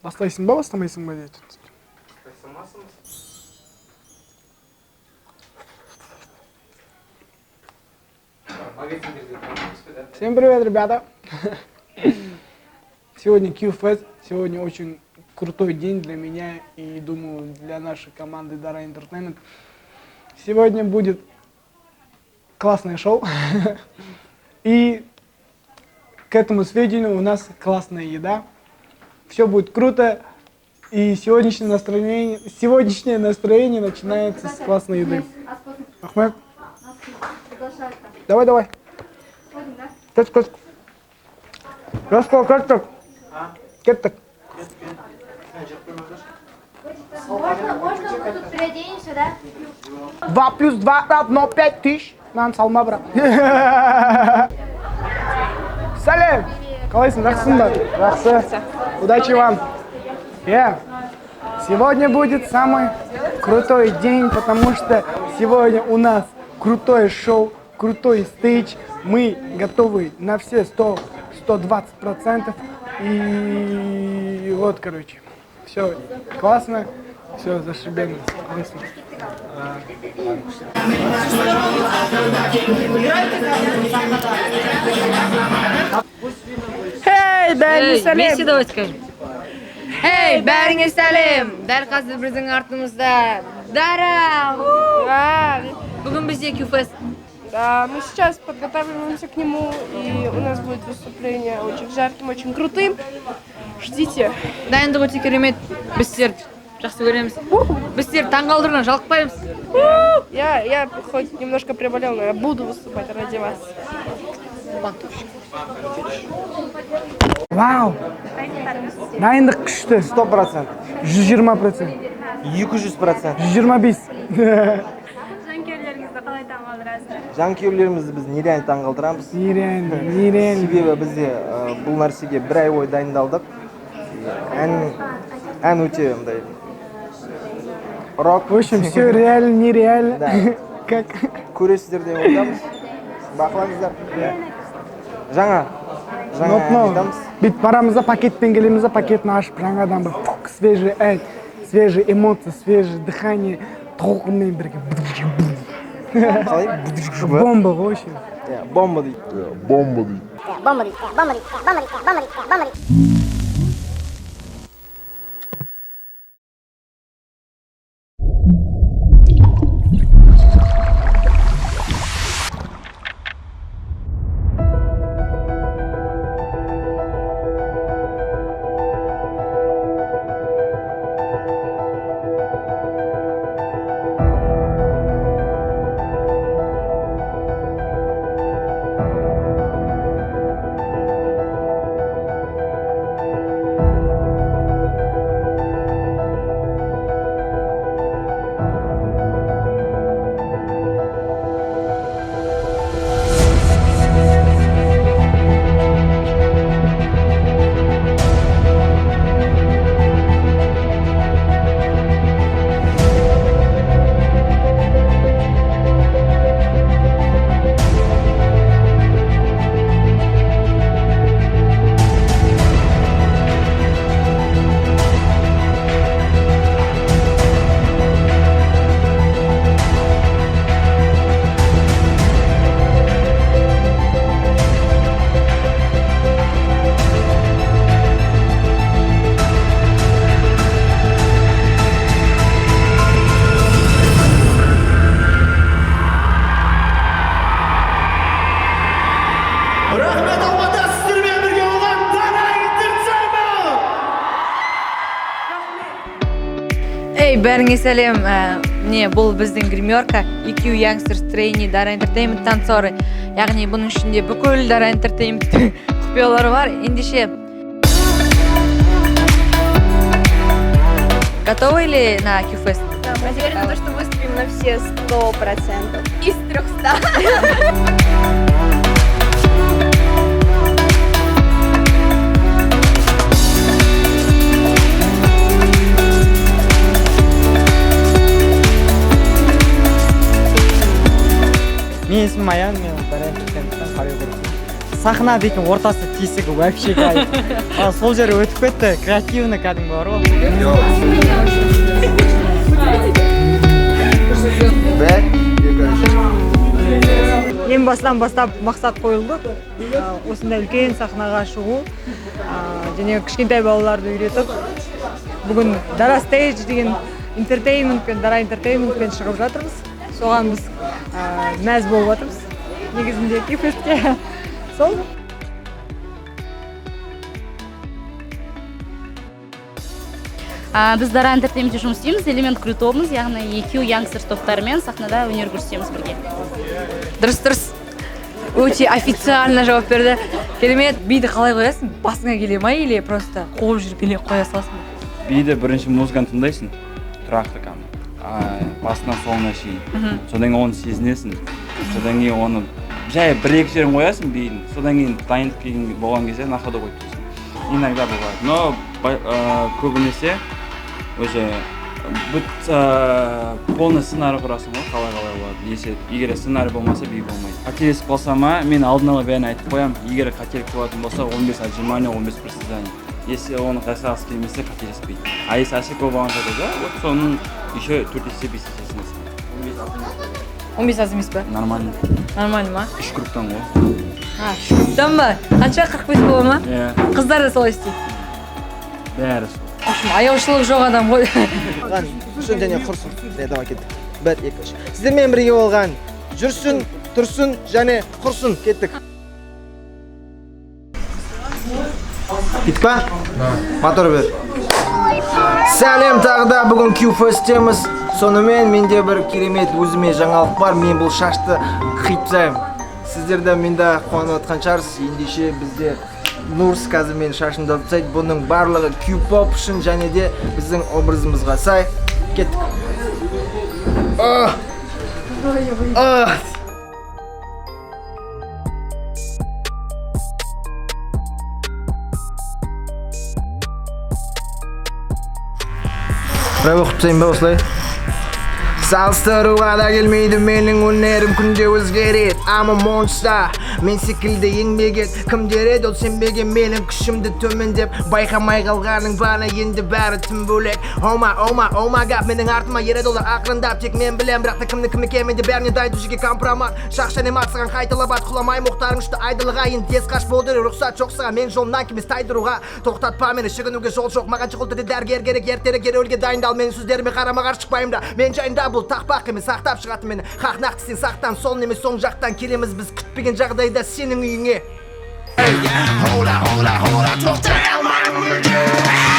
Бастайсың ба, бастамайсың ба дейді. Всем привет, ребята! Сегодня Q-Fest, сегодня очень крутой день для меня и, думаю, для нашей команды Dara Entertainment. Сегодня будет классное шоу и к этому сведению у нас классная еда. Все будет круто и сегодняшнее настроение начинается с классной еды. Ахмед, давай. Кеттік. Кеттік. Можно мы тут переоденемся, да? 2 плюс 2 равно 5000. Нан салма, брат. Салем. Қалайсың, жақсың ба? Жақсы. Удачи вам. Сегодня будет самый крутой день, потому что сегодня у нас крутое шоу, крутой стейдж. Мы готовы на все 100-120%. И вот, короче, все классно, все зашибенно. Классно. Hey, бәріңе сәлем! Месси давай скажем. Эй, бәріңе сәлем! Дәл қазір біздің артымызда Дара! Бүгін бізде Q-Fest. Да, мы сейчас подготавливаемся к нему, и у нас будет выступление очень жарким, очень крутым. Ждите. Дайындық өте керемет. Біз сіздерді жақсы көреміз. Біз сіздерді таңғалдырудан жалықпаймыз. Я хоть немножко приболел, но я буду выступать ради вас. Вау! Дайындық күшті. 100%. 120%. 200%. 125. Жанкүйерлеріңізді қалай таңғалдырасыздар? Жанкүйерлерімізді біз нереально таңғалдырамыз. Нереально. Себебі бізде бұл нәрсеге 1 ай бойы дайындалдық. Ән өте мындай рок. В общем, все реально, нереально. Да. Как? Көресіздер деп ойлаймыз. Бақылаңыздар. Жаңа айтамыз. Бит барамыз да пакетпен келеміз да, пакетін ашып жаңадан бір свежий ән, свежий эмоция, свежий дыхание, толқынмен бірге. Қалай? Бомба, в общем. Бомба дейді. Эй, бәріңе сәлем! Міне, бұл біздің гримерка, EQ Youngsters Trainee Dara Entertainment танцоры. Яғни бұның ішінде бүкіл Dara Entertainment құпиялары бар. Ендеше, готовы ли на Q-Fest? Да, мы уверены, что выступим на все 100%. Из 300. Мен есімім Аян, мен Dara Entertainment'тен хореограф. сахна дейтін ортасы тесігі вообще кайф. Сол жері өтіп кетті, креативный кәдімгі бар ғой. Bir, iki, üç. Ең басынан бастап мақсат қойылды. Осындай үлкен сахнаға шығу, және кішкентай балаларды үйретіп, бүгін Дара Stage деген Дара Entertainmentпен шығып жатырмыз. Соған біз мәз болып жатырмыз. Негізінде кифестке. Сол. Біз Дара Entertainment'те жұмыс істейміз, элемент кру тобымыз, яғни EQ Youngsters топтарымен сахнада өнер көрсетеміз бірге. Дұрыс. Өте официально жауап берді. Керемет, биді қалай қоясың? Басыңа келе ма или просто қуып жүріп билеп қоя саласың ба? Биді бірінші музыканы тыңдайсың, тұрақты басынан соңына шейін. Содан кейін оны сезінесің. Содан кейін оны жай бір-екі жерін қоясың бидің. Содан кейін дайындық кейін болған кезде находа қойып тұрсың. Иногда бывает. Но көбінесе уже полный сценарий құрасың ғой, қалай болады. Егер сценарий болмаса, би болмайды. Қателесіп қалсам, мен алдын ала бәрін айтып қоям. Егер қателік болатын болса, 15 отжимания, 15 приседания. Если оны қайсағысы келмесе, қателеспейді. А если ошибка болған жағдайда, вот соның еще 4 есе 5 есесінесің. 15 аз емес па? Нормально. Нормально ма? 3 групптан ғой. 3 групптан ба? Қанша 45 бола ма? Қыздар да солай істейді. Бәрі сол. В общем, аяушылық жоқ адам ғой. Жүрсін және құрсын. Давай кеттік. 1, 2, 3. Сіздермен бірге болған жүрсін, тұрсын және құрсын. Кеттік. Кеттік па? Мотор бер. Сәлем, тағы да бүгін Q-Fest'теміз. Сонымен менде бір керемет өзіме жаңалық бар. Мен бұл шашты қиыптаймын. Сіздер де менде қуанып отқан шығарсыз. Ендеше бізде Нурс қазір мен шашымды ұтсайды. Бұның барлығы Q-pop үшін және де біздің образымызға сай. Кеттік. Бірі құптайын ба осылай? Салыстыруға да келмейді менің өнерім күнде өзгереді. I'm a monster. Мен секілді еңбек ет. Кімдер еді ол сенбеген менің күшімді төмендеп. Байқамай қалғаның бана енді бәрі тым бөлек. Oh my god, менің артыма ереді олар ақырындап. Тек мен білем, бірақ та кімді кеменде бәріне дайын жеке компромат. Шақ және мақсыған қайталап ат құламай мұқтарың үшті айдылыға. Енді тез қаш болды рұқсат жоқ саған. Мен жолымнан кемес тайдыруға. Тоқтатпа мені, шығынуге жол жоқ. Маған шығылды дәрігер керек, ертерек өлге дайындал. Менің сөздеріме қарама қарсы шықпаймын да. Мен жайында бұл тақпақ емес, сақтап шығатын мені. Хақ нақты сен сақтан, сол немес соң жақтан келеміз біз күтпеген жағдайда сенің үйіңе. Hold on, toқтай алмаймын мүлде.